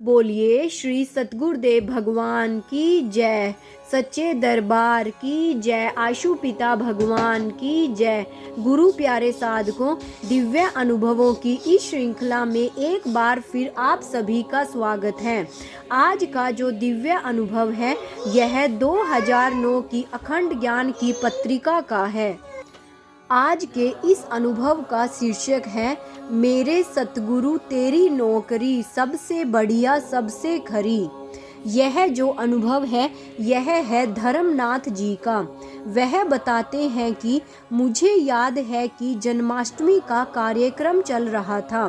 बोलिए श्री सतगुरुदेव भगवान की जय, सच्चे दरबार की जय, आशु पिता भगवान की जय। गुरु प्यारे साधकों, दिव्य अनुभवों की इस श्रृंखला में एक बार फिर आप सभी का स्वागत है। आज का जो दिव्य अनुभव है यह 2009 की अखंड ज्ञान की पत्रिका का है। आज के इस अनुभव का शीर्षक है मेरे सतगुरु तेरी नौकरी सबसे बढ़िया सबसे खरी। यह जो अनुभव है यह है धर्मनाथ जी का। वह बताते हैं कि मुझे याद है कि जन्माष्टमी का कार्यक्रम चल रहा था।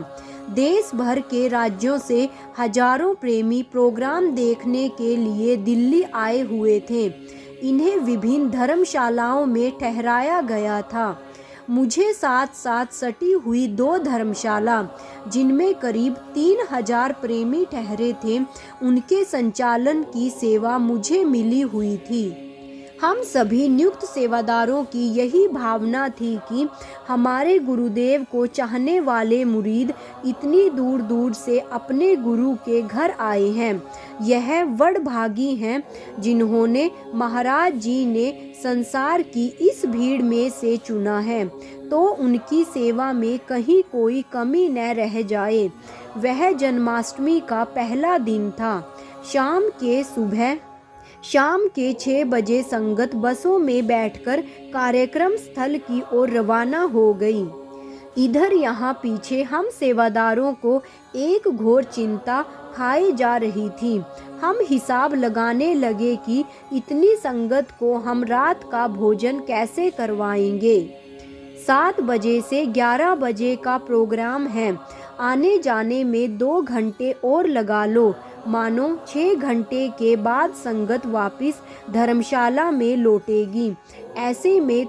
देश भर के राज्यों से हजारों प्रेमी प्रोग्राम देखने के लिए दिल्ली आए हुए थे। इन्हें विभिन्न धर्मशालाओं में ठहराया गया था। मुझे साथ साथ सटी हुई 2 धर्मशाला जिनमें करीब 3000 प्रेमी ठहरे थे, उनके संचालन की सेवा मुझे मिली हुई थी। हम सभी नियुक्त सेवादारों की यही भावना थी कि हमारे गुरुदेव को चाहने वाले मुरीद इतनी दूर दूर से अपने गुरु के घर आए हैं। यह वडभागी हैं जिन्होंने महाराज जी ने संसार की इस भीड़ में से चुना है, तो उनकी सेवा में कहीं कोई कमी न रह जाए। वह जन्माष्टमी का पहला दिन था। शाम के 6 बजे संगत बसों में बैठकर कार्यक्रम स्थल की ओर रवाना हो गई। इधर यहाँ पीछे हम सेवादारों को एक घोर चिंता खाई जा रही थी। हम हिसाब लगाने लगे कि इतनी संगत को हम रात का भोजन कैसे करवाएंगे। 7 बजे से 11 बजे का प्रोग्राम है। आने जाने में 2 घंटे और लगा लो, मानो 6 घंटे के बाद संगत वापस धर्मशाला में लौटेगी। ऐसे में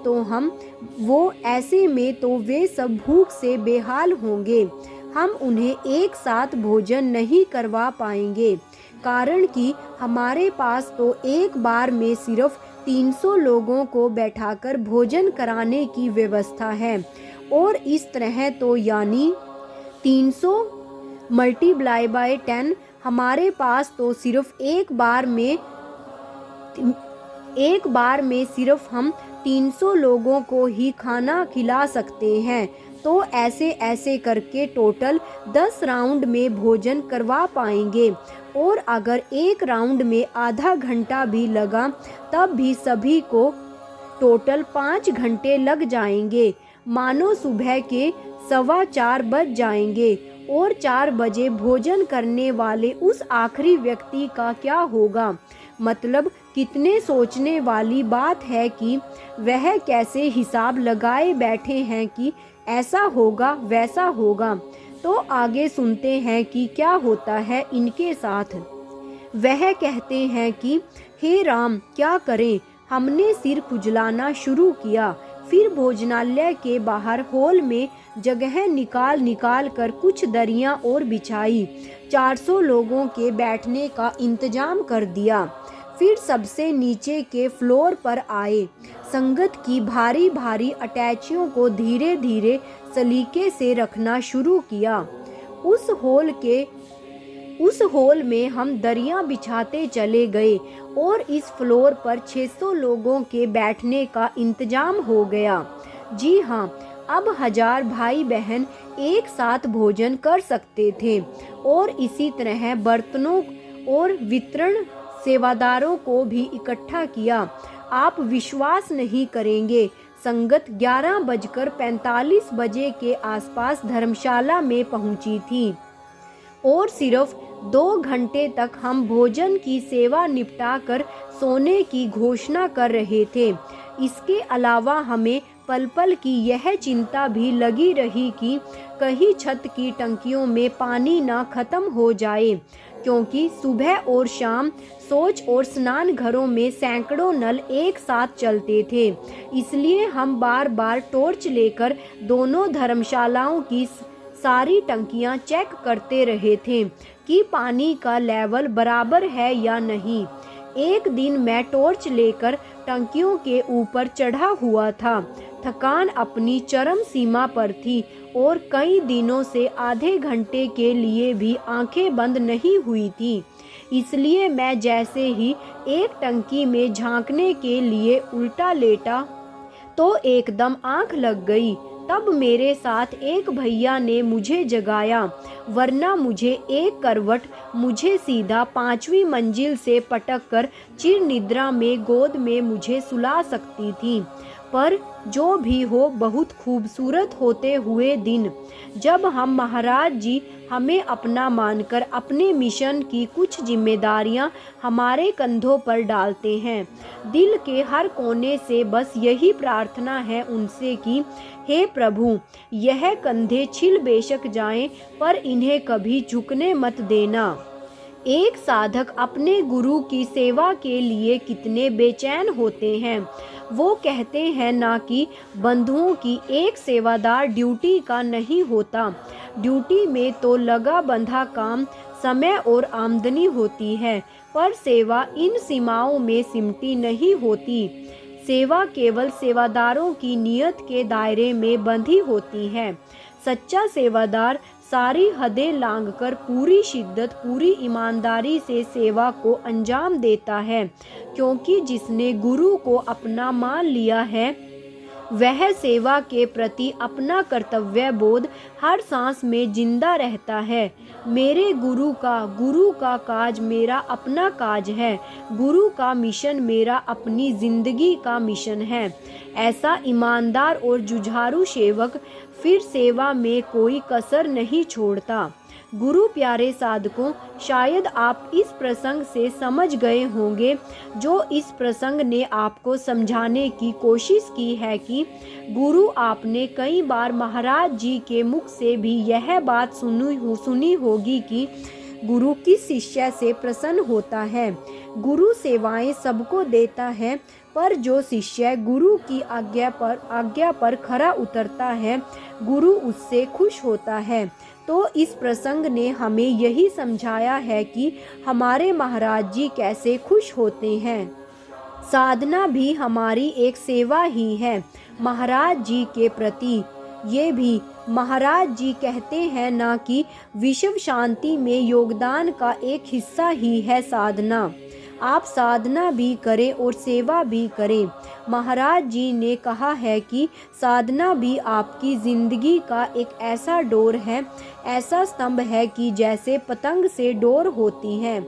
तो वे सब भूख से बेहाल होंगे। हम उन्हें एक साथ भोजन नहीं करवा पाएंगे, कारण कि हमारे पास तो एक बार में सिर्फ 300 लोगों को बैठाकर भोजन कराने की व्यवस्था है। और इस तरह तो यानी 300 मल्टीप्लाई बाय 10, हमारे पास तो सिर्फ एक बार में सिर्फ हम 300 लोगों को ही खाना खिला सकते हैं। तो ऐसे करके टोटल 10 राउंड में भोजन करवा पाएंगे। और अगर एक राउंड में आधा घंटा भी लगा तब भी सभी को टोटल 5 घंटे लग जाएंगे। मानो सुबह के 4:15 बज जाएंगे। और 4 बजे भोजन करने वाले उस आखिरी व्यक्ति का क्या होगा। मतलब कितने सोचने वाली बात है कि वह कैसे हिसाब लगाए बैठे हैं कि ऐसा होगा वैसा होगा। तो आगे सुनते हैं कि क्या होता है इनके साथ। वह कहते हैं कि हे राम, क्या करें। हमने सिर खुजलाना शुरू किया। फिर भोजनालय के बाहर हॉल में जगह निकाल कर कुछ दरियां और बिछाई। 400 लोगों के बैठने का इंतजाम कर दिया। फिर सबसे नीचे के फ्लोर पर आए। संगत की भारी भारी अटैचियों को धीरे धीरे सलीके से रखना शुरू किया। उस हॉल में हम दरियां बिछाते चले गए और इस फ्लोर पर 600 लोगों के बैठने का इंतजाम हो गया। जी हाँ, अब 1000 भाई बहन एक साथ भोजन कर सकते थे। और इसी तरह बर्तनों और वितरण सेवादारों को भी इकट्ठा किया। आप विश्वास नहीं करेंगे, संगत 11:45 बजे के आसपास धर्मशाला में पहुंची थी। और सिर्फ 2 घंटे तक हम भोजन की सेवा निपटा कर सोने की घोषणा कर रहे थे। इसके अलावा हमें पल पल की यह चिंता भी लगी रही कि कहीं छत की टंकियों में पानी ना खत्म हो जाए, क्योंकि सुबह और शाम शौच और स्नान घरों में सैकड़ों नल एक साथ चलते थे। इसलिए हम बार बार टॉर्च लेकर दोनों धर्मशालाओं की सारी टंकियां चेक करते रहे थे कि पानी का लेवल बराबर है या नहीं। एक दिन मैं टॉर्च लेकर टंकियों के ऊपर चढ़ा हुआ था। थकान अपनी चरम सीमा पर थी और कई दिनों से आधे घंटे के लिए भी आंखें बंद नहीं हुई थी। इसलिए मैं जैसे ही एक टंकी में झांकने के लिए उल्टा लेटा तो एकदम आंख लग गई। तब मेरे साथ एक भैया ने मुझे जगाया, वरना मुझे एक करवट मुझे सीधा 5वीं मंजिल से पटक कर चिर निद्रा में गोद में मुझे सुला सकती थी। पर जो भी हो, बहुत खूबसूरत होते हुए दिन जब हम महाराज जी हमें अपना मानकर अपने मिशन की कुछ जिम्मेदारियां हमारे कंधों पर डालते हैं। दिल के हर कोने से बस यही प्रार्थना है उनसे कि हे प्रभु, यह कंधे छिल बेशक जाएं, पर इन्हें कभी झुकने मत देना। एक साधक अपने गुरु की सेवा के लिए कितने बेचैन होते हैं। वो कहते हैं ना कि बंधुओं की एक सेवादार ड्यूटी का नहीं होता। ड्यूटी में तो लगा बंधा काम, समय और आमदनी होती है, पर सेवा इन सीमाओं में सिमटी नहीं होती। सेवा केवल सेवादारों की नियत के दायरे में बंधी होती है। सच्चा सेवादार सारी हदें लांघकर पूरी शिद्दत, पूरी ईमानदारी से सेवा को अंजाम देता है, क्योंकि जिसने गुरु को अपना मान लिया है वह सेवा के प्रति अपना कर्तव्य बोध हर सांस में जिंदा रहता है। मेरे गुरु का काज मेरा अपना काज है। गुरु का मिशन मेरा अपनी जिंदगी का मिशन है। ऐसा ईमानदार और जुझारू सेवक फिर सेवा में कोई कसर नहीं छोड़ता। गुरु प्यारे साधकों, शायद आप इस प्रसंग से समझ गए होंगे, जो इस प्रसंग ने आपको समझाने की कोशिश की है कि गुरु आपने कई बार महाराज जी के मुख से भी यह बात सुनी होगी कि गुरु किस शिष्य से प्रसन्न होता है। गुरु सेवाएं सबको देता है, पर जो शिष्य गुरु की आज्ञा पर खरा उतरता है, गुरु उससे खुश होता है। तो इस प्रसंग ने हमें यही समझाया है कि हमारे महाराज जी कैसे खुश होते हैं। साधना भी हमारी एक सेवा ही है महाराज जी के प्रति। ये भी महाराज जी कहते हैं ना कि विश्व शांति में योगदान का एक हिस्सा ही है साधना। आप साधना भी करें और सेवा भी करें। महाराज जी ने कहा है कि साधना भी आपकी जिंदगी का एक ऐसा डोर है, ऐसा स्तंभ है कि जैसे पतंग से डोर होती है,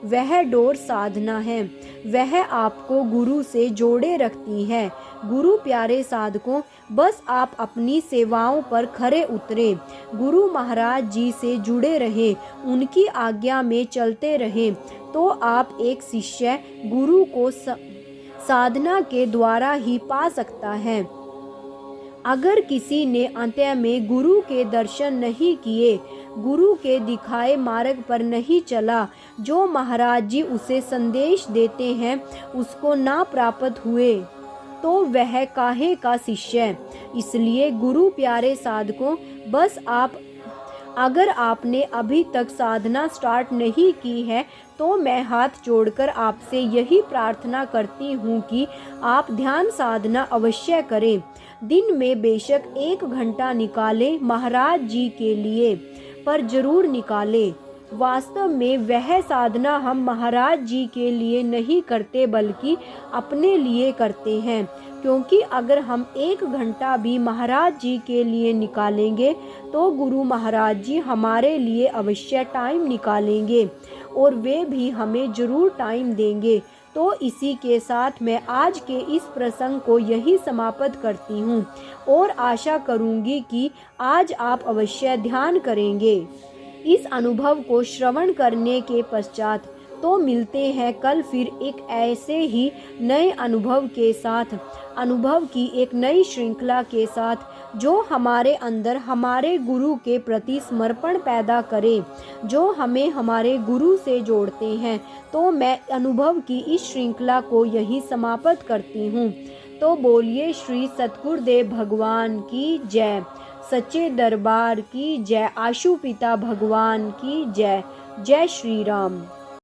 वह डोर साधना है। वह आपको गुरु से जोड़े रखती है। गुरु प्यारे साधकों, बस आप अपनी सेवाओं पर खरे उतरें, गुरु महाराज जी से जुड़े रहें, उनकी आज्ञा में चलते रहें, तो आप एक शिष्य गुरु को साधना के द्वारा ही पा सकता है। अगर किसी ने अंत्य में गुरु के दर्शन नहीं किए, गुरु के दिखाए मार्ग पर नहीं चला, जो महाराज जी उसे संदेश देते हैं उसको ना प्राप्त हुए, तो वह काहे का शिष्य। इसलिए गुरु प्यारे साधकों, बस अगर आपने अभी तक साधना स्टार्ट नहीं की है, तो मैं हाथ जोड़कर आपसे यही प्रार्थना करती हूँ कि आप ध्यान साधना अवश्य करें। दिन में बेशक 1 घंटा निकालें महाराज जी के लिए, पर जरूर निकालें। वास्तव में वह साधना हम महाराज जी के लिए नहीं करते, बल्कि अपने लिए करते हैं, क्योंकि अगर हम 1 घंटा भी महाराज जी के लिए निकालेंगे तो गुरु महाराज जी हमारे लिए अवश्य टाइम निकालेंगे और वे भी हमें जरूर टाइम देंगे। तो इसी के साथ मैं आज के इस प्रसंग को यही समाप्त करती हूँ और आशा करूँगी कि आज आप अवश्य ध्यान करेंगे। इस अनुभव को श्रवण करने के पश्चात तो मिलते हैं कल फिर एक ऐसे ही नए अनुभव के साथ, अनुभव की एक नई श्रृंखला के साथ, जो हमारे अंदर हमारे गुरु के प्रति समर्पण पैदा करे, जो हमें हमारे गुरु से जोड़ते हैं। तो मैं अनुभव की इस श्रृंखला को यही समाप्त करती हूँ। तो बोलिए श्री सतगुरुदेव भगवान की जय, सच्चे दरबार की जय, आशु पिता भगवान की जय। जय श्री राम।